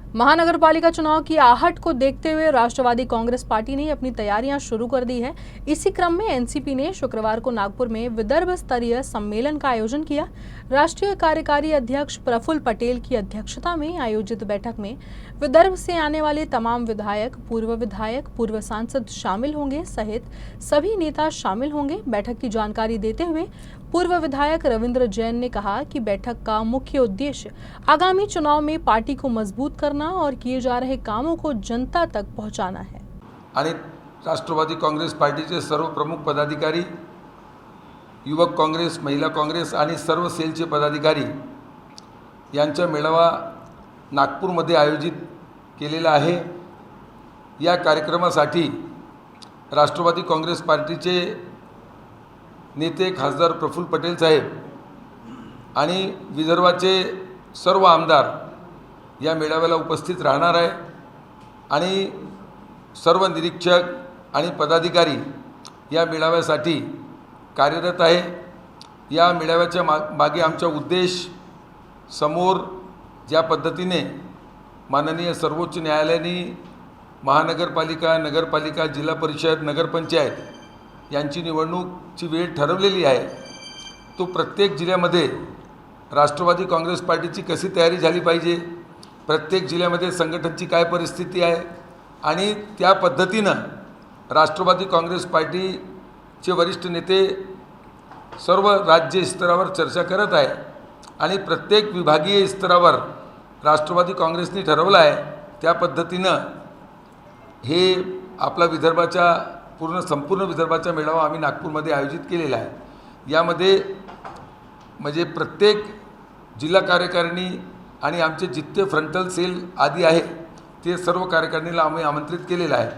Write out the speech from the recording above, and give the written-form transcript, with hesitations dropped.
महानगरपालिका चुनाव की आहट को देखते हुए राष्ट्रवादी कांग्रेस पार्टी ने अपनी तैयारियां शुरू कर दी है। इसी क्रम में एनसीपी ने शुक्रवार को नागपुर में विदर्भ स्तरीय सम्मेलन का आयोजन किया। राष्ट्रीय कार्यकारी अध्यक्ष प्रफुल्ल पटेल की अध्यक्षता में आयोजित बैठक में विदर्भ से आने वाले तमाम विधायक, पूर्व सांसद शामिल होंगे सहित सभी नेता शामिल होंगे। बैठक की जानकारी देते हुए पूर्व विधायक रविंद्र जैन ने कहा कि बैठक का मुख्य उद्देश्य आगामी चुनाव में पार्टी को मजबूत करना और किए जा रहे कामों को जनता तक पहुंचाना है। आणि राष्ट्रवादी काँग्रेस पार्टीचे सर्व प्रमुख पदाधिकारी, युवक काँग्रेस, महिला काँग्रेस आणि सर्व सेलचे पदाधिकारी यांचा मेळावा नागपूरमध्ये आयोजित केलेला आहे। या कार्यक्रमासाठी राष्ट्रवादी काँग्रेस पार्टीचे नेते खासदार प्रफुल्ल पटेल साहेब आणि विदर्भाचे सर्व आमदार या मेळाव्याला उपस्थित राहणार आहे आणि सर्व निरीक्षक आणि पदाधिकारी या मेळाव्यासाठी कार्यरत आहे। या मेळाव्याच्या मागे आमचा उद्देश समोर ज्या पद्धतीने माननीय सर्वोच्च न्यायालयाने महानगरपालिका, नगरपालिका, जिल्हा परिषद, नगरपंचायत यांची निवडणूकची वेळ ठरवलेली आहे, तो प्रत्येक जिल्ह्यामध्ये राष्ट्रवादी काँग्रेस पार्टीची कशी तयारी झाली पाहिजे, प्रत्येक जिल्ह्यामध्ये संघटनेची काय परिस्थिती आहे आणि त्या पद्धतीनं राष्ट्रवादी काँग्रेस पार्टीचे वरिष्ठ नेते सर्व राज्य स्तरावर चर्चा करत आहे आणि प्रत्येक विभागीय स्तरावर राष्ट्रवादी काँग्रेसने ठरवलं आहे त्या पद्धतीनं हे आपला विदर्भाच्या संपूर्ण विदर्भाचा मेळावा आम्ही नागपूरमध्ये आयोजित केलेला आहे। यामध्ये म्हणजे प्रत्येक जिल्हा कार्यकारिणी आणि आमचे जितके फ्रंटल सेल आदी आहे ते सर्व कार्यकारिणीला आम्ही आमंत्रित केलेलं आहे।